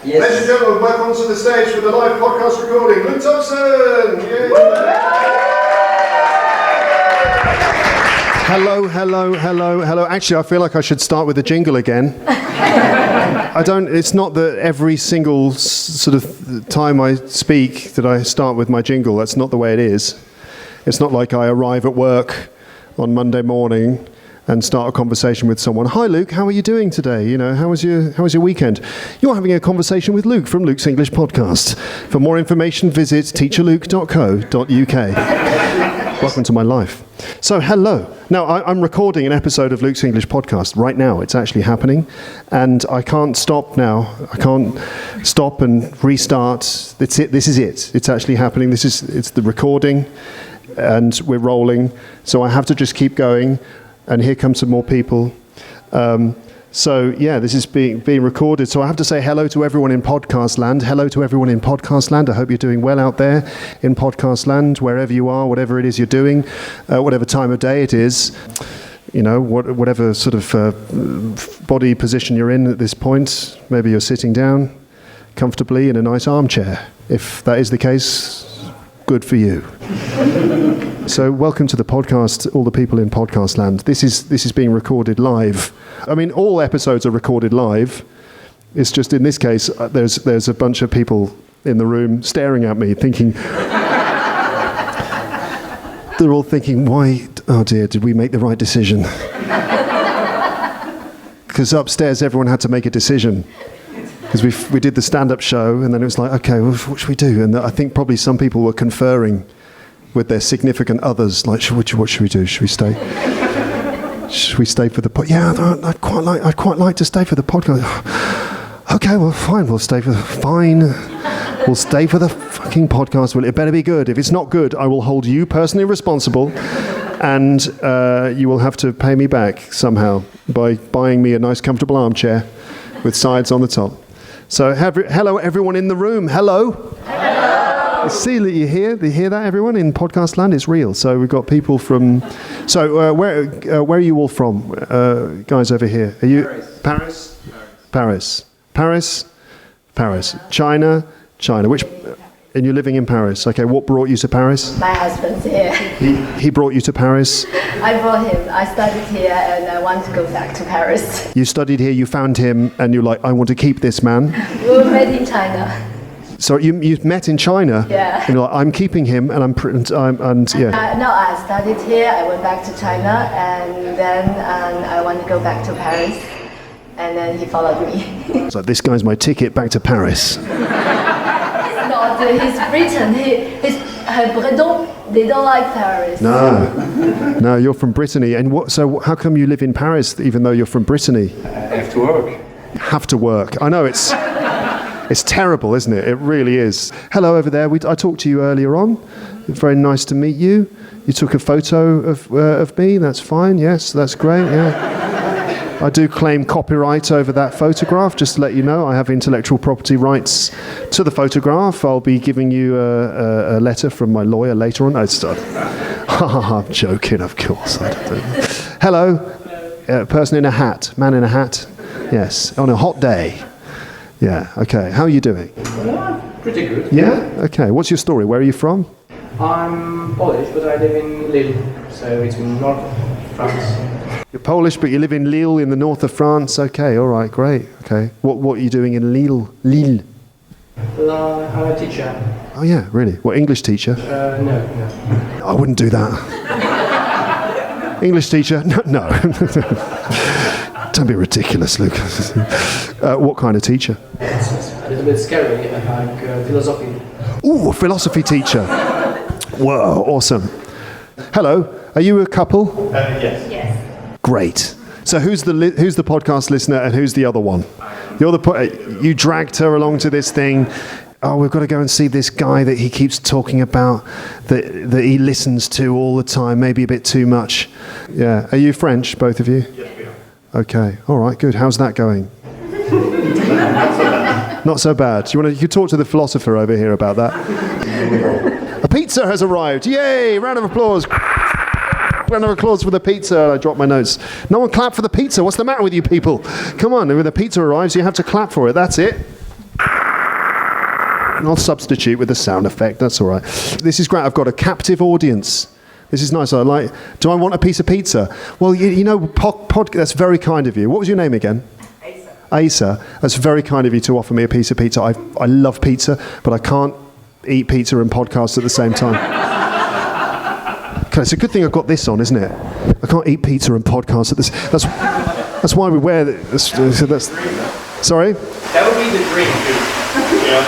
Yes. Ladies and gentlemen, welcome to the stage for the live podcast recording, Luke Thompson! Hello. Actually, I feel like I should start with the jingle again. It's not that every single sort of time I speak that I start with my jingle. That's not the way it is. It's not like I arrive at work on Monday morning and start a conversation with someone. Hi Luke, how are you doing today? You know, how was your weekend? You're having a conversation with Luke from Luke's English Podcast. For more information, visit teacherluke.co.uk. Welcome to my life. So, hello. Now, I'm recording an episode of Luke's English Podcast right now. It's actually happening, and I can't stop now. I can't stop and restart. That's it. This is it. It's actually happening. It's the recording, and we're rolling. So I have to just keep going. And here come some more people. This is being recorded. So I have to say hello to everyone in podcast land. Hello to everyone in podcast land. I hope you're doing well out there in podcast land, wherever you are, whatever it is you're doing, whatever time of day it is. You know, whatever sort of body position you're in at this point. Maybe you're sitting down comfortably in a nice armchair. If that is the case, good for you. So welcome to the podcast, all the people in podcast land. This is being recorded live. I mean, all episodes are recorded live. It's just in this case, there's a bunch of people in the room staring at me, thinking. They're all thinking, why? Oh dear, did we make the right decision? Because upstairs, everyone had to make a decision. Because we did the stand-up show, and then it was like, okay, well, what should we do? And I think probably some people were conferring with their significant others, like, what should we do? Should we stay? Should we stay for the podcast? Yeah, I'd quite like to stay for the podcast. Okay, well, fine. We'll stay for the fucking podcast. Well, it better be good. If it's not good, I will hold you personally responsible, and you will have to pay me back somehow by buying me a nice, comfortable armchair with sides on the top. So, hello, everyone in the room. Hello. See that you hear that, everyone in podcast land? It's real. So we've got people from. So where are you all from, guys over here? Are you Paris? China. Which? And you're living in Paris. Okay. What brought you to Paris? My husband's here. He brought you to Paris. I brought him. I studied here, and I want to go back to Paris. You studied here. You found him, and you're like, I want to keep this man. We were met in China. So you met in China? Yeah. And you're like, I'm keeping him, and yeah. No, I studied here. I went back to China, and then I want to go back to Paris, and then he followed me. So this guy's my ticket back to Paris. He's not. He's Britain. He's Breton. They don't like Paris. No, you're from Brittany. And so how come you live in Paris, even though you're from Brittany? I have to work. Have to work. I know it's terrible, isn't it? It really is. Hello over there. I talked to you earlier on. Very nice to meet you. You took a photo of me. That's fine. Yes, that's great. Yeah. I do claim copyright over that photograph. Just to let you know, I have intellectual property rights to the photograph. I'll be giving you a letter from my lawyer later on. I'm joking, of course. Hello, person in a hat. Man in a hat. Yes, on a hot day. Yeah, okay. How are you doing? Yeah, pretty good. Yeah? Okay. What's your story? Where are you from? I'm Polish, but I live in Lille, so it's in north of France. You're Polish, but you live in Lille in the north of France. Okay, all right, great. Okay. What are you doing in Lille? I'm a teacher. Oh, yeah, really? What, English teacher? No. I wouldn't do that. English teacher? No. Don't be ridiculous, Luke. What kind of teacher? It's a little bit scary, like philosophy. Ooh, a philosophy teacher. Whoa, awesome. Hello, are you a couple? Yes. Great. So who's the podcast listener and who's the other one? You dragged her along to this thing. Oh, we've got to go and see this guy that he keeps talking about, that he listens to all the time, maybe a bit too much. Yeah. Are you French, both of you? Yes, we are. Okay. All right. Good. How's that going? Not so bad. You talk to the philosopher over here about that. A pizza has arrived. Yay! Round of applause. Round of applause for the pizza. I dropped my notes. No one clap for the pizza. What's the matter with you people? Come on. When the pizza arrives, you have to clap for it. That's it. I'll substitute with the sound effect. That's all right. This is great. I've got a captive audience. This is nice. Do I want a piece of pizza? Well, you know, that's very kind of you. What was your name again? Asa. That's very kind of you to offer me a piece of pizza. I love pizza, but I can't eat pizza and podcast at the same time. Okay, it's a good thing I've got this on, isn't it? I can't eat pizza and podcast at this. That's why we wear this. Sorry? That would be the dream, too. Yeah.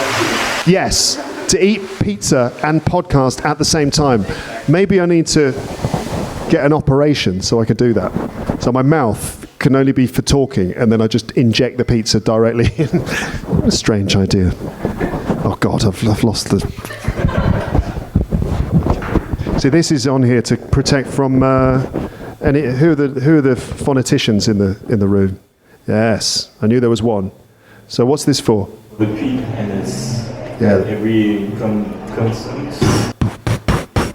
Yes, to eat pizza and podcast at the same time. Maybe I need to get an operation so I can do that. So my mouth can only be for talking, and then I just inject the pizza directly in. What a strange idea. Oh God, I've lost the... See, this is on here to protect from... who are the phoneticians in the room? Yes, I knew there was one. So what's this for? The peak and it's every consonant.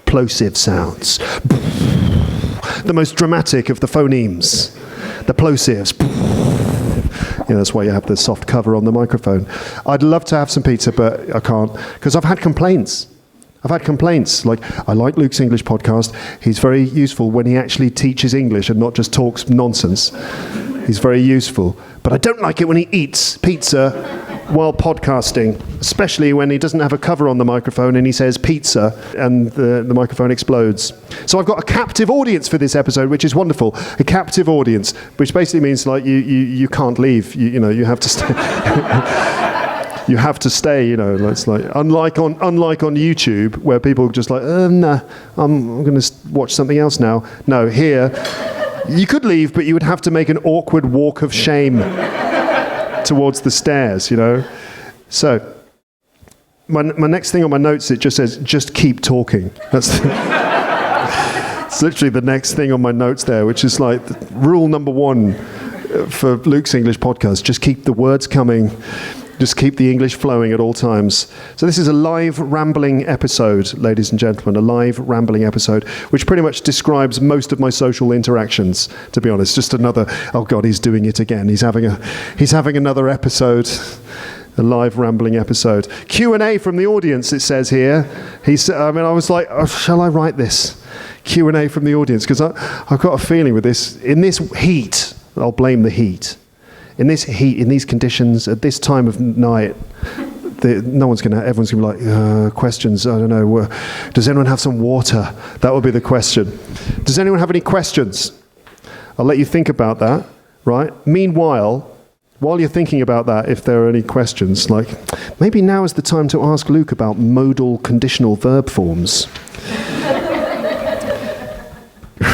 Plosive sounds. The most dramatic of the phonemes. The plosives. Yeah, that's why you have the soft cover on the microphone. I'd love to have some pizza, but I can't, because I've had complaints. Like, I like Luke's English podcast. He's very useful when he actually teaches English and not just talks nonsense. He's very useful. But I don't like it when he eats pizza while podcasting, especially when he doesn't have a cover on the microphone and he says pizza and the microphone explodes. So I've got a captive audience for this episode, which is wonderful. A captive audience, which basically means like you can't leave. You have to stay. You have to stay, it's like, unlike on YouTube, where people are just like, no, I'm going to watch something else now. No, here, you could leave, but you would have to make an awkward walk of shame towards the stairs, So, my next thing on my notes, it just says, just keep talking. That's it's literally the next thing on my notes there, which is like rule number 1 for Luke's English podcast, just keep the words coming. Just keep the English flowing at all times. So this is a live rambling episode, ladies and gentlemen, a live rambling episode, which pretty much describes most of my social interactions, to be honest. Just another, oh God, he's doing it again. He's having another episode, a live rambling episode. Q&A from the audience, it says here. I was like, oh, shall I write this? Q&A from the audience, because I've got a feeling with this, in this heat, I'll blame the heat. In this heat, in these conditions, at this time of night, everyone's going to be like, questions, I don't know, does anyone have some water? That would be the question. Does anyone have any questions? I'll let you think about that, right? Meanwhile, while you're thinking about that, if there are any questions, like, maybe now is the time to ask Luke about modal conditional verb forms.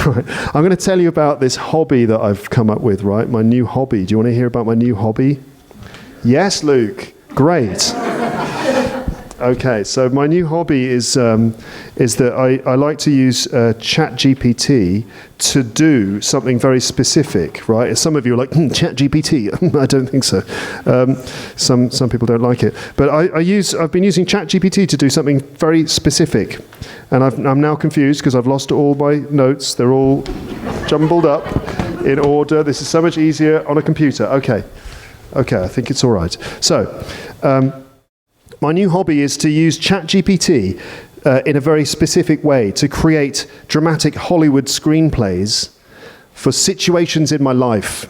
Right. I'm going to tell you about this hobby that I've come up with, right? My new hobby. Do you want to hear about my new hobby? Yes, Luke. Great. Okay, so my new hobby is that I like to use ChatGPT to do something very specific, right? Some of you are like, ChatGPT. I don't think so. Some people don't like it. But I've been using ChatGPT to do something very specific. And I'm now confused because I've lost all my notes. They're all jumbled up in order. This is so much easier on a computer. Okay, I think it's all right. So, my new hobby is to use ChatGPT in a very specific way to create dramatic Hollywood screenplays for situations in my life.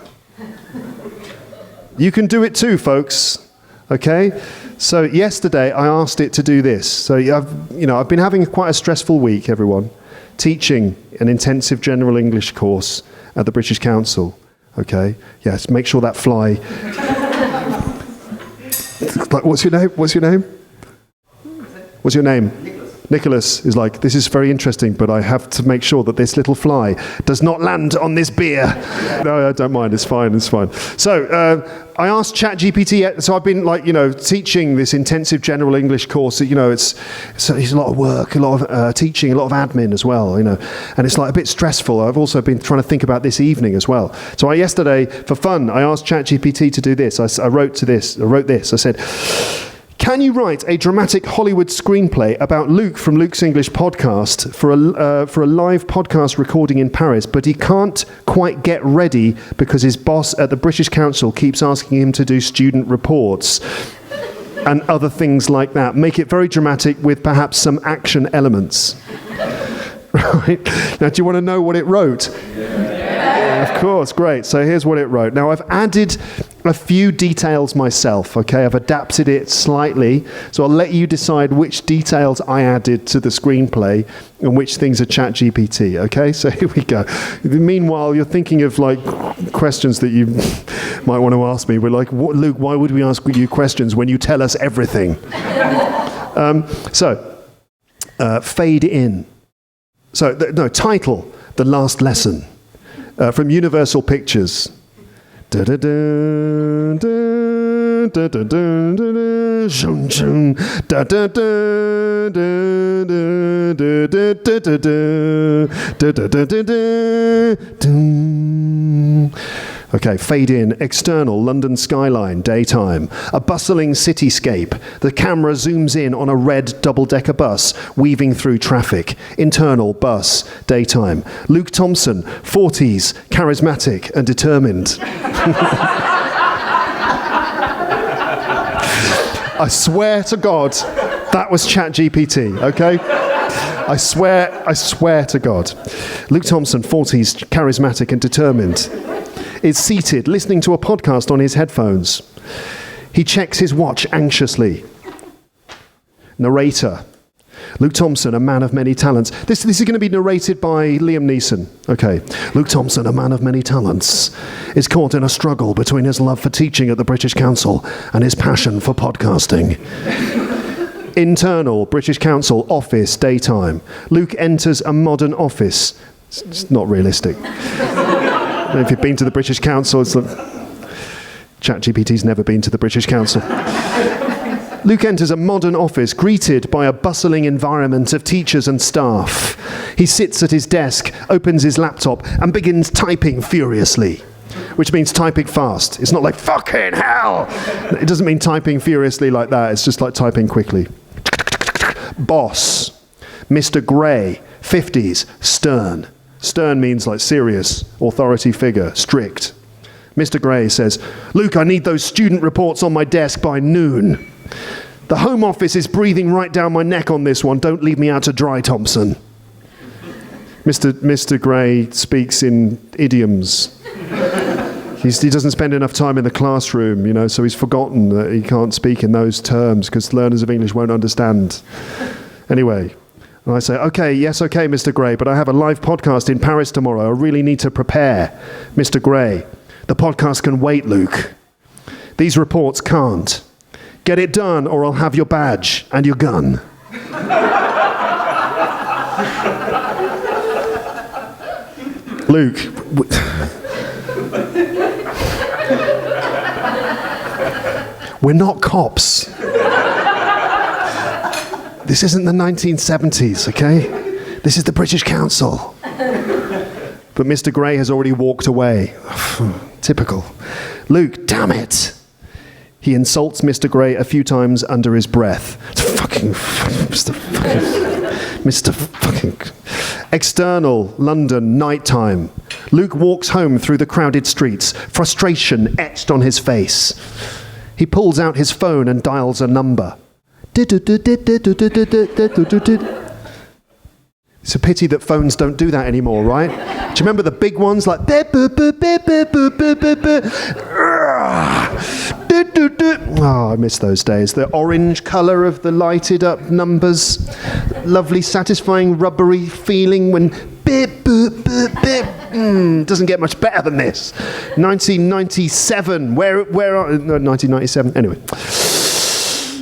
You can do it too, folks. Okay? So yesterday I asked it to do this. So I've been having quite a stressful week, everyone, teaching an intensive general English course at the British Council. Okay? Yes, make sure that fly... Like, what's your name? What's your name? Nicholas is like, this is very interesting, but I have to make sure that this little fly does not land on this beer. No, I don't mind. It's fine. So I asked ChatGPT. So I've been teaching this intensive general English course. It's a lot of work, a lot of teaching, a lot of admin as well. And it's like a bit stressful. I've also been trying to think about this evening as well. So yesterday, for fun, I asked ChatGPT to do this. I wrote this. I said, can you write a dramatic Hollywood screenplay about Luke from Luke's English podcast for a live podcast recording in Paris, but he can't quite get ready because his boss at the British Council keeps asking him to do student reports? and other things like that. Make it very dramatic with perhaps some action elements. Right? Now, do you want to know what it wrote? Of course, great. So here's what it wrote. Now, I've added a few details myself, okay? I've adapted it slightly, so I'll let you decide which details I added to the screenplay and which things are ChatGPT, okay? So here we go. Meanwhile, you're thinking of, like, questions that you might want to ask me. We're like, Luke, why would we ask you questions when you tell us everything? Fade in. So, title, The Last Lesson. From Universal Pictures. Okay, fade in. External, London skyline, daytime. A bustling cityscape. The camera zooms in on a red double-decker bus weaving through traffic. Internal, bus, daytime. Luke Thompson, 40s, charismatic and determined. I swear to God, that was ChatGPT, okay? I swear to God. Luke Thompson, 40s, charismatic and determined, is seated, listening to a podcast on his headphones. He checks his watch anxiously. Narrator. Luke Thompson, a man of many talents. This is going to be narrated by Liam Neeson. Okay. Luke Thompson, a man of many talents, is caught in a struggle between his love for teaching at the British Council and his passion for podcasting. Internal, British Council, office, daytime. Luke enters a modern office. It's not realistic. If you've been to the British Council, it's like ChatGPT's never been to the British Council. Luke enters a modern office, greeted by a bustling environment of teachers and staff. He sits at his desk, opens his laptop, and begins typing furiously, which means typing fast. It's not like, fucking hell! It doesn't mean typing furiously like that. It's just like typing quickly. Boss. Mr. Gray, 50s, stern. Stern means like serious, authority figure, strict. Mr. Gray says, Luke, I need those student reports on my desk by noon. The Home Office is breathing right down my neck on this one. Don't leave me out to dry, Thompson. Mr. Gray speaks in idioms. He doesn't spend enough time in the classroom, you know, so he's forgotten that he can't speak in those terms because learners of English won't understand. Anyway. And I say, okay, Mr. Gray, but I have a live podcast in Paris tomorrow. I really need to prepare. Mr. Gray, the podcast can wait, Luke. These reports can't. Get it done or I'll have your badge and your gun. Luke. We're not cops. This isn't the 1970s, okay? This is the British Council. But Mr. Gray has already walked away. Typical. Luke, damn it. He insults Mr. Gray a few times under his breath. Mr. fucking... External, London, nighttime. Luke walks home through the crowded streets, frustration etched on his face. He pulls out his phone and dials a number. It's a pity that phones don't do that anymore, right? Do you remember the big ones like... Oh, I miss those days. The orange colour of the lighted up numbers. Lovely, satisfying, rubbery feeling when... doesn't get much better than this. 1997. Where are... No, 1997. Anyway.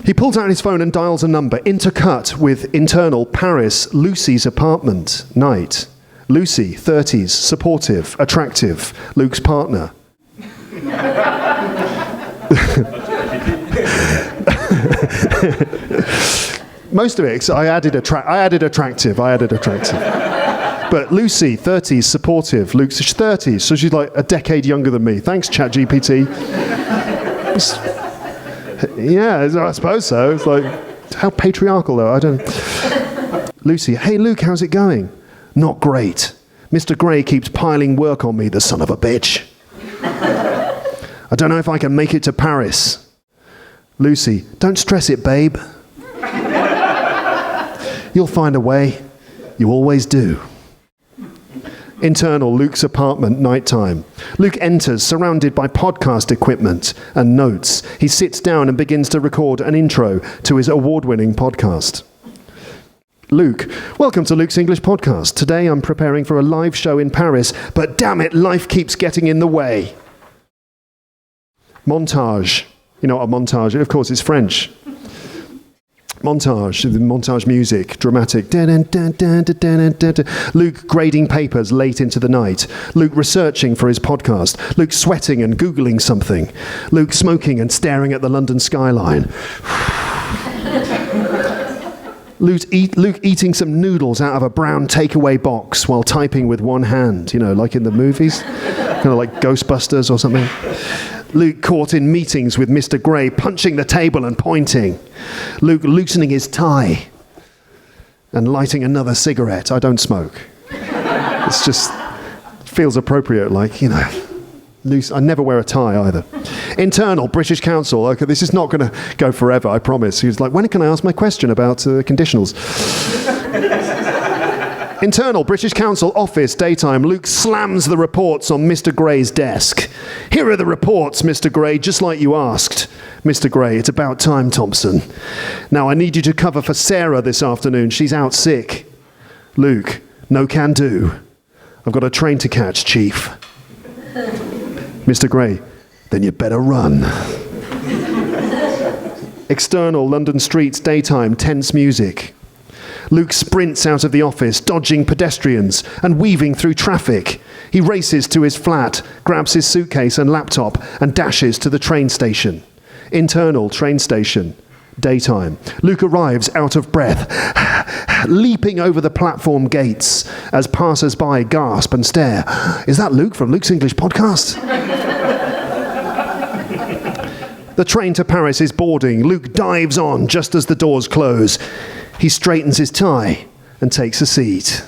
He pulls out his phone and dials a number, intercut with internal Paris, Lucy's apartment, night. Lucy, 30s, supportive, attractive, Luke's partner. Most of it, so I added attractive. But Lucy, 30s, supportive, Luke's 30s, so she's like a decade younger than me. Thanks, ChatGPT. Yeah, I suppose so. It's like, how patriarchal though, I don't... Lucy, hey Luke, how's it going? Not great. Mr. Gray keeps piling work on me, the son of a bitch. I don't know if I can make it to Paris. Lucy, don't stress it, babe. You'll find a way. You always do. Internal, Luke's apartment, nighttime. Luke enters, surrounded by podcast equipment and notes. He sits down and begins to record an intro to his award-winning podcast. Luke, welcome to Luke's English Podcast. Today I'm preparing for a live show in Paris, but damn it, life keeps getting in the way. Montage. You know what a montage is? Of course, it's French. Montage, the montage music, dramatic. Luke grading papers late into the night. Luke researching for his podcast. Luke sweating and Googling something. Luke smoking and staring at the London skyline. Luke eating some noodles out of a brown takeaway box while typing with one hand, you know, like in the movies, kind of like Ghostbusters or something. Luke caught in meetings with Mr. Gray, punching the table and pointing. Luke loosening his tie and lighting another cigarette. I don't smoke. It's just feels appropriate, like, you know. Loose. I never wear a tie either. Internal, British Council. Okay, this is not going to go forever, I promise. He was like, when can I ask my question about conditionals? Internal, British Council office, daytime. Luke slams the reports on Mr. Gray's desk. Here are the reports, Mr. Gray, just like you asked. Mr. Gray, it's about time, Thompson. Now, I need you to cover for Sarah this afternoon. She's out sick. Luke, no can do. I've got a train to catch, Chief. Mr. Gray, then you better run. External, London streets, daytime, tense music. Luke sprints out of the office, dodging pedestrians and weaving through traffic. He races to his flat, grabs his suitcase and laptop, and dashes to the train station. Internal, train station, daytime. Luke arrives out of breath, leaping over the platform gates as passers-by gasp and stare. Is that Luke from Luke's English Podcast? The train to Paris is boarding. Luke dives on just as the doors close. He straightens his tie and takes a seat.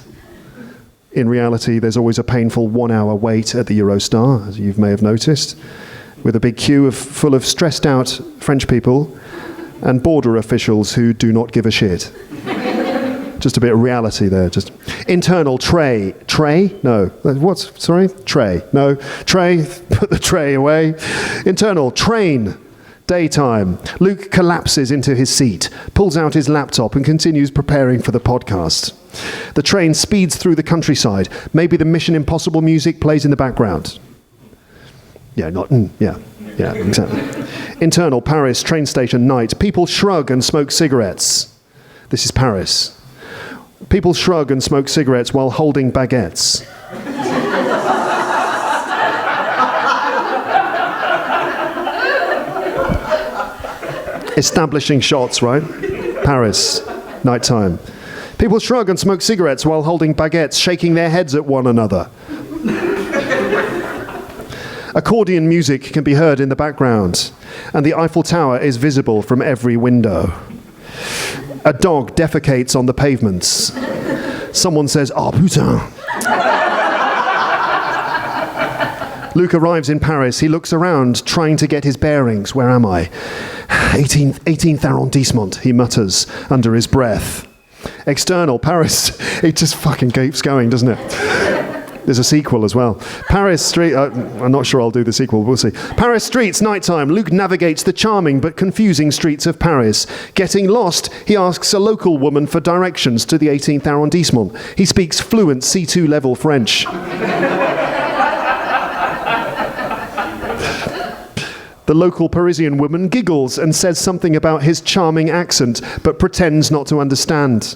In reality, there's always a painful 1 hour wait at the Eurostar, as you may have noticed, with a big queue full of stressed out French people and border officials who do not give a shit. Just a bit of reality there. Just internal, tray. Tray? No. What's, sorry? Tray. No. Tray, put the tray away. Internal, train. Daytime. Luke collapses into his seat, pulls out his laptop and continues preparing for the podcast. The train speeds through the countryside. Maybe the Mission Impossible music plays in the background. Yeah, exactly. Internal, Paris, train station, night. People shrug and smoke cigarettes. This is Paris. People shrug and smoke cigarettes while holding baguettes. Establishing shots, right? Paris, nighttime. People shrug and smoke cigarettes while holding baguettes, shaking their heads at one another. Accordion music can be heard in the background, and the Eiffel Tower is visible from every window. A dog defecates on the pavements. Someone says, "Ah, putain." Luke arrives in Paris. He looks around, trying to get his bearings. Where am I? 18th arrondissement, he mutters under his breath. External, Paris. It just fucking keeps going, doesn't it? There's a sequel as well. Paris Street. I'm not sure I'll do the sequel. We'll see. Paris streets, nighttime. Luke navigates the charming but confusing streets of Paris. Getting lost, he asks a local woman for directions to the 18th arrondissement. He speaks fluent C2 level French. The local Parisian woman giggles and says something about his charming accent, but pretends not to understand.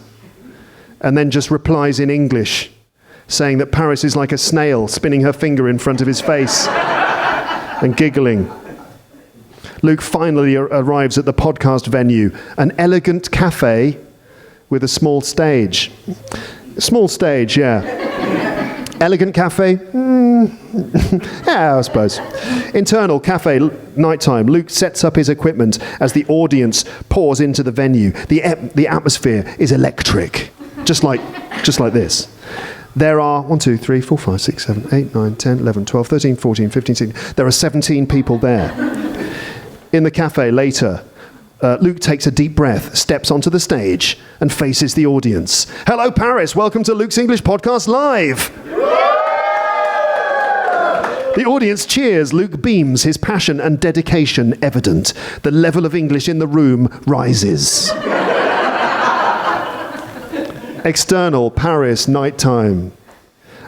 And then just replies in English, saying that Paris is like a snail, spinning her finger in front of his face and giggling. Luke finally arrives at the podcast venue, an elegant cafe with a small stage. Small stage, yeah. Elegant cafe? Yeah, I suppose. Internal cafe, nighttime. Luke sets up his equipment as the audience pours into the venue. The atmosphere is electric, just like this. There are 1, 2, 3, 4, 5, 6, 7, 8, 9, 10, 11, 12, 13, 14, 15, 16. There are 17 people there. In the cafe later, Luke takes a deep breath, steps onto the stage, and faces the audience. Hello, Paris. Welcome to Luke's English Podcast Live. The audience cheers. Luke beams, his passion and dedication evident. The level of English in the room rises. External, Paris, nighttime.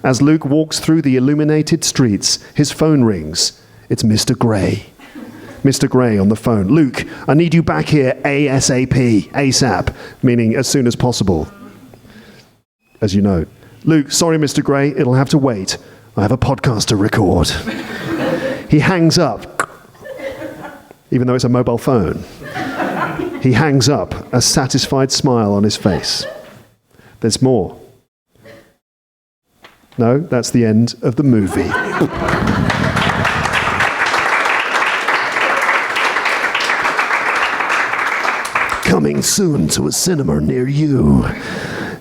As Luke walks through the illuminated streets, his phone rings. It's Mr. Gray. Mr. Gray on the phone. Luke, I need you back here ASAP. ASAP, meaning as soon as possible. As you know. Luke, sorry, Mr. Gray, it'll have to wait. I have a podcast to record. He hangs up, even though it's a mobile phone. He hangs up, a satisfied smile on his face. There's more. No, that's the end of the movie. Coming soon to a cinema near you.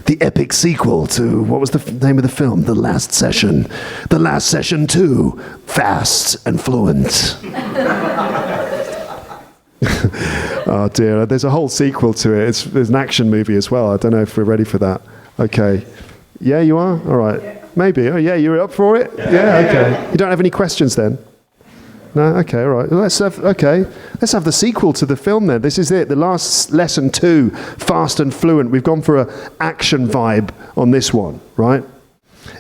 The epic sequel to, what was the name of the film? The Last Session. The Last Session 2, Fast and Fluent. Oh dear, there's a whole sequel to it. There's an action movie as well. I don't know if we're ready for that. Okay. Yeah, you are? All right. Yeah. Maybe. Oh yeah, you're up for it? Yeah, okay. You don't have any questions then? No? Okay, all right. Let's have the sequel to the film then. This is it. The Last Lesson 2, Fast and Fluent. We've gone for an action vibe on this one, right?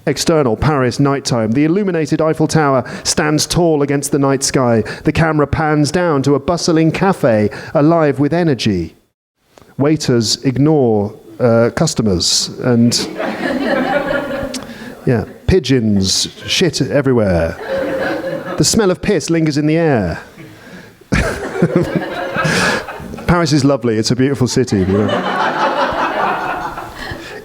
External, Paris, nighttime. The illuminated Eiffel Tower stands tall against the night sky. The camera pans down to a bustling cafe, alive with energy. Waiters ignore customers and, yeah, pigeons shit everywhere. The smell of piss lingers in the air. Paris is lovely. It's a beautiful city. You know?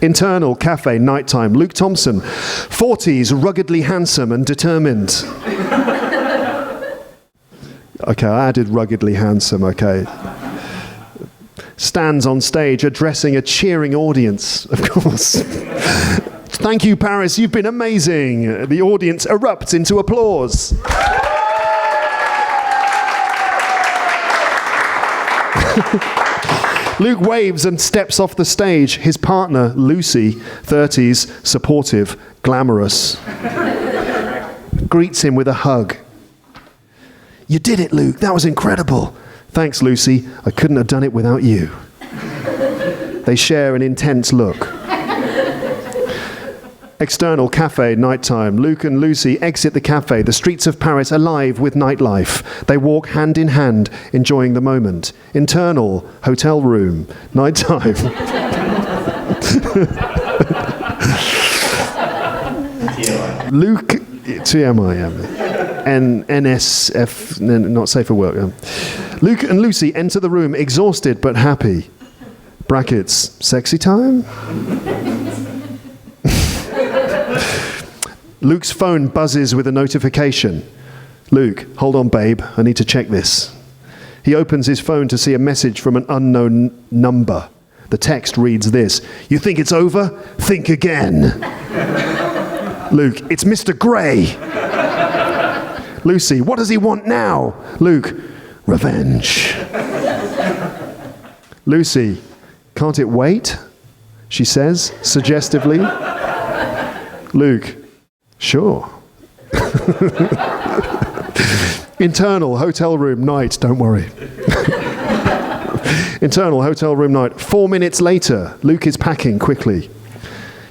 Internal, cafe, nighttime. Luke Thompson, 40s, ruggedly handsome and determined. Okay, I added ruggedly handsome, okay. Stands on stage addressing a cheering audience, of course. Thank you, Paris. You've been amazing. The audience erupts into applause. Luke waves and steps off the stage. His partner, Lucy, 30s, supportive, glamorous, greets him with a hug. You did it, Luke. That was incredible. Thanks, Lucy. I couldn't have done it without you. They share an intense look. External, cafe, nighttime. Luke and Lucy exit the cafe, the streets of Paris alive with nightlife. They walk hand in hand, enjoying the moment. Internal, hotel room, nighttime. Luke, TMI, NSF, not safe for work. Luke and Lucy enter the room, exhausted but happy. Brackets, sexy time? Luke's phone buzzes with a notification. Luke, hold on, babe. I need to check this. He opens his phone to see a message from an unknown number. The text reads this: You think it's over? Think again. Luke, it's Mr. Gray. Lucy, what does he want now? Luke, revenge. Lucy, can't it wait? She says, suggestively. Luke, sure. Internal, hotel room, night, don't worry. Internal, hotel room, night. 4 minutes later, Luke is packing quickly.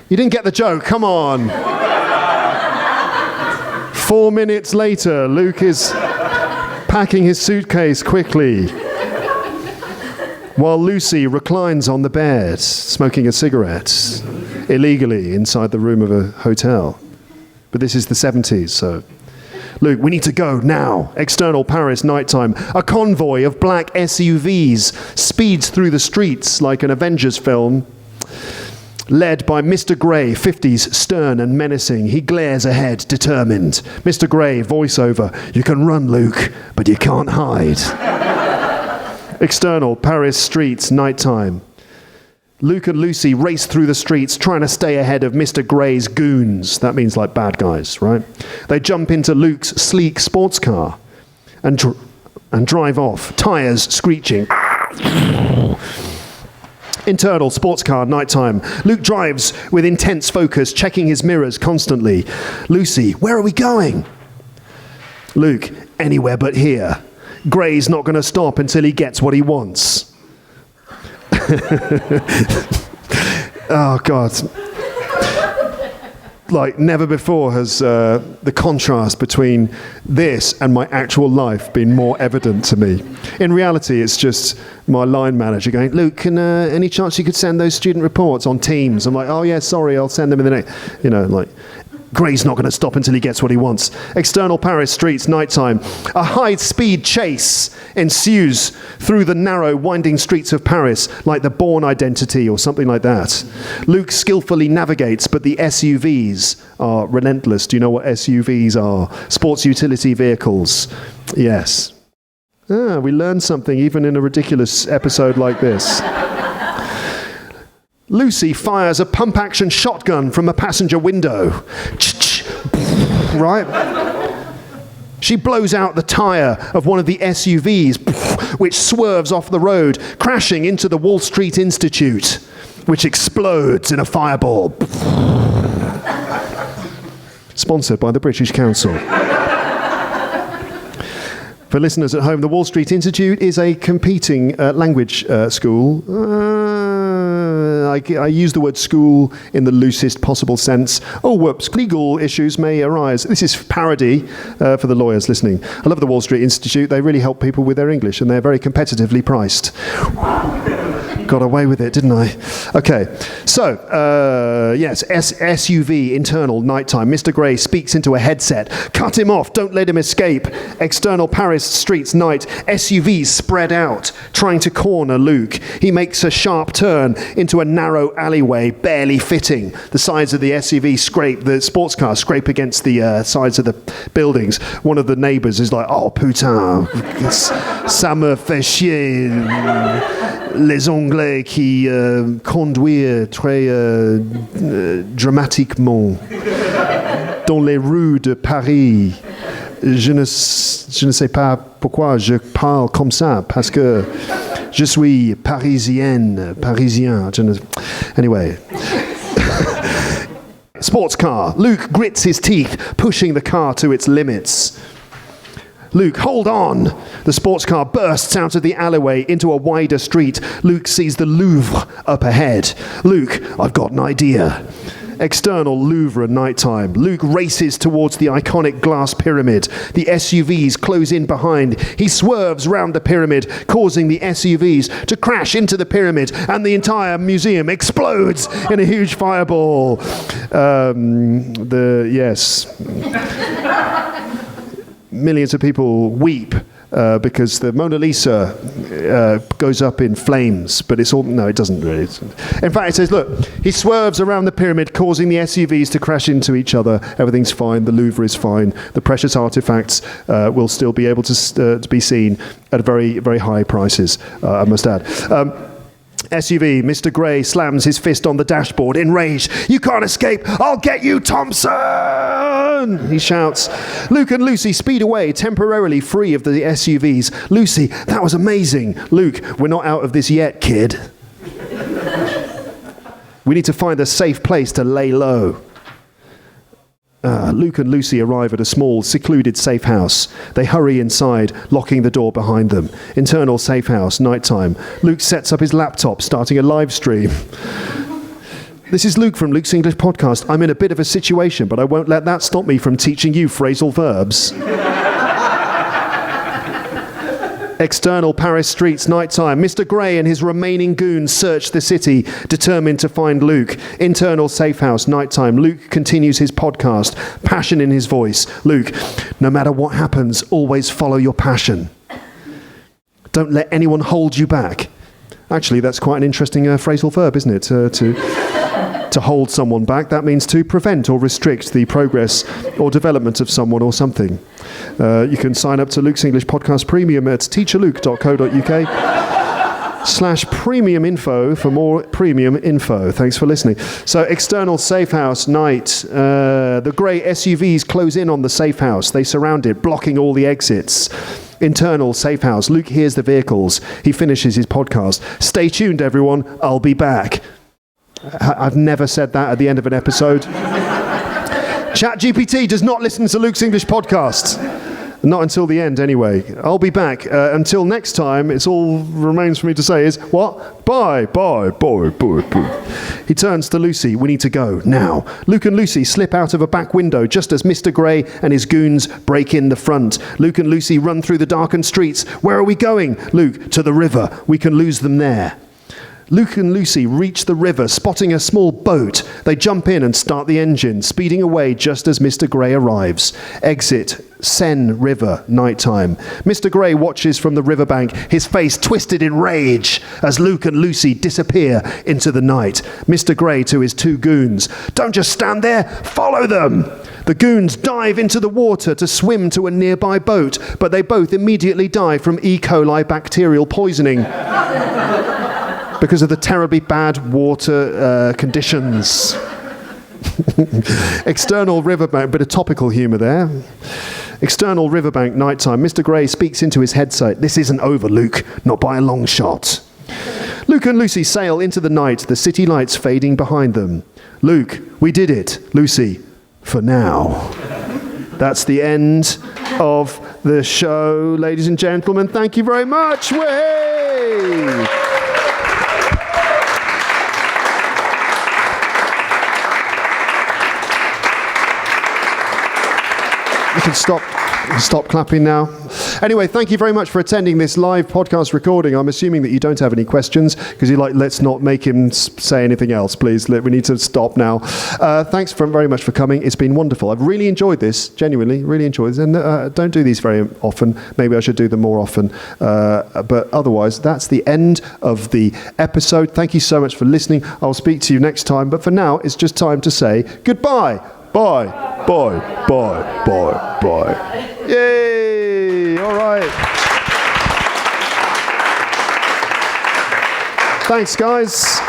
You didn't get the joke, come on. 4 minutes later, Luke is packing his suitcase quickly, while Lucy reclines on the bed, smoking a cigarette, illegally inside the room of a hotel. But this is the 70s, so... Luke, we need to go now. External, Paris, nighttime. A convoy of black SUVs speeds through the streets like an Avengers film. Led by Mr. Gray, 50s, stern and menacing. He glares ahead, determined. Mr. Gray, voiceover. You can run, Luke, but you can't hide. External, Paris streets, nighttime. Luke and Lucy race through the streets trying to stay ahead of Mr. Gray's goons. That means like bad guys, right? They jump into Luke's sleek sports car and drive off, tires screeching. Internal, sports car, nighttime. Luke drives with intense focus, checking his mirrors constantly. Lucy, where are we going? Luke, anywhere but here. Gray's not going to stop until he gets what he wants. Oh, God. Like, never before has the contrast between this and my actual life been more evident to me. In reality, it's just my line manager going, Luke, any chance you could send those student reports on Teams? I'm like, oh, yeah, sorry, I'll send them in the next... You know, like... Gray's not going to stop until he gets what he wants. External Paris streets, nighttime. A high-speed chase ensues through the narrow, winding streets of Paris, like the Bourne Identity or something like that. Luke skillfully navigates, but the SUVs are relentless. Do you know what SUVs are? Sports utility vehicles. Yes. We learned something even in a ridiculous episode like this. Lucy fires a pump-action shotgun from a passenger window. Right? She blows out the tyre of one of the SUVs, which swerves off the road, crashing into the Wall Street Institute, which explodes in a fireball. Sponsored by the British Council. For listeners at home, the Wall Street Institute is a competing language school. I use the word school in the loosest possible sense. Oh, whoops, legal issues may arise. This is parody for the lawyers listening. I love the Wall Street Institute. They really help people with their English, and they're very competitively priced. Got away with it, didn't I? Okay, so, yes, SUV, internal, nighttime. Mr. Gray speaks into a headset. Cut him off, don't let him escape. External Paris streets, night. SUVs spread out, trying to corner Luke. He makes a sharp turn into a narrow alleyway, barely fitting. The sides of the SUV scrape, the sports car scrape against the sides of the buildings. One of the neighbours is like, oh, putain, ça me fait chier. Les Anglais qui conduisent très dramatiquement dans les rues de Paris. Je ne sais pas pourquoi je parle comme ça, parce que je suis parisien. Anyway. Sports car. Luke grits his teeth, pushing the car to its limits. Luke, hold on! The sports car bursts out of the alleyway into a wider street. Luke sees the Louvre up ahead. Luke, I've got an idea. External Louvre nighttime. Luke races towards the iconic glass pyramid. The SUVs close in behind. He swerves round the pyramid, causing the SUVs to crash into the pyramid, and the entire museum explodes in a huge fireball. Millions of people weep because the Mona Lisa goes up in flames, but it's all... No, it doesn't really. In fact, it says, look, he swerves around the pyramid, causing the SUVs to crash into each other. Everything's fine. The Louvre is fine. The precious artifacts will still be able to be seen at very, very high prices, I must add. SUV, Mr. Gray slams his fist on the dashboard in rage. You can't escape! I'll get you, Thompson! He shouts. Luke and Lucy speed away, temporarily free of the SUVs. Lucy, that was amazing. Luke, we're not out of this yet, kid. We need to find a safe place to lay low. Luke and Lucy arrive at a small, secluded safe house. They hurry inside, locking the door behind them. Internal safe house, nighttime. Luke sets up his laptop, starting a live stream. This is Luke from Luke's English Podcast. I'm in a bit of a situation, but I won't let that stop me from teaching you phrasal verbs. External Paris streets, nighttime. Mr. Gray and his remaining goons search the city, determined to find Luke. Internal safe house, nighttime. Luke continues his podcast, passion in his voice. Luke, no matter what happens, always follow your passion. Don't let anyone hold you back. Actually, that's quite an interesting phrasal verb, isn't it? To hold someone back, that means to prevent or restrict the progress or development of someone or something. You can sign up to Luke's English Podcast Premium at teacherluke.co.uk/premium info for more premium info. Thanks for listening. So, external safe house, night. The grey SUVs close in on the safe house. They surround it, blocking all the exits. Internal, safe house. Luke hears the vehicles. He finishes his podcast. Stay tuned, everyone. I'll be back. I've never said that at the end of an episode. ChatGPT does not listen to Luke's English podcasts. Not until the end, anyway. I'll be back. Until next time, it's all remains for me to say is, what? Bye, bye, bye, bye, bye. He turns to Lucy. We need to go, now. Luke and Lucy slip out of a back window just as Mr. Grey and his goons break in the front. Luke and Lucy run through the darkened streets. Where are we going? Luke, to the river. We can lose them there. Luke and Lucy reach the river, spotting a small boat. They jump in and start the engine, speeding away just as Mr. Grey arrives. Exit Seine River, nighttime. Mr. Grey watches from the riverbank, his face twisted in rage, as Luke and Lucy disappear into the night. Mr. Grey to his two goons. Don't just stand there, follow them! The goons dive into the water to swim to a nearby boat, but they both immediately die from E. coli bacterial poisoning. Because of the terribly bad water conditions. External riverbank, bit of topical humour there. External riverbank, nighttime. Mr. Grey speaks into his headset. This isn't over, Luke, not by a long shot. Luke and Lucy sail into the night, the city lights fading behind them. Luke, we did it. Lucy, for now. That's the end of the show, ladies and gentlemen. Thank you very much. Way! You can stop clapping now. Anyway, thank you very much for attending this live podcast recording. I'm assuming that you don't have any questions because you're like, let's not make him say anything else, please. We need to stop now. Thanks very much for coming. It's been wonderful. I've really enjoyed this, genuinely, really enjoyed this. And don't do these very often. Maybe I should do them more often. But otherwise, that's the end of the episode. Thank you so much for listening. I'll speak to you next time. But for now, it's just time to say goodbye. Bye, bye, bye, bye, bye. Yay! All right. Thanks, guys.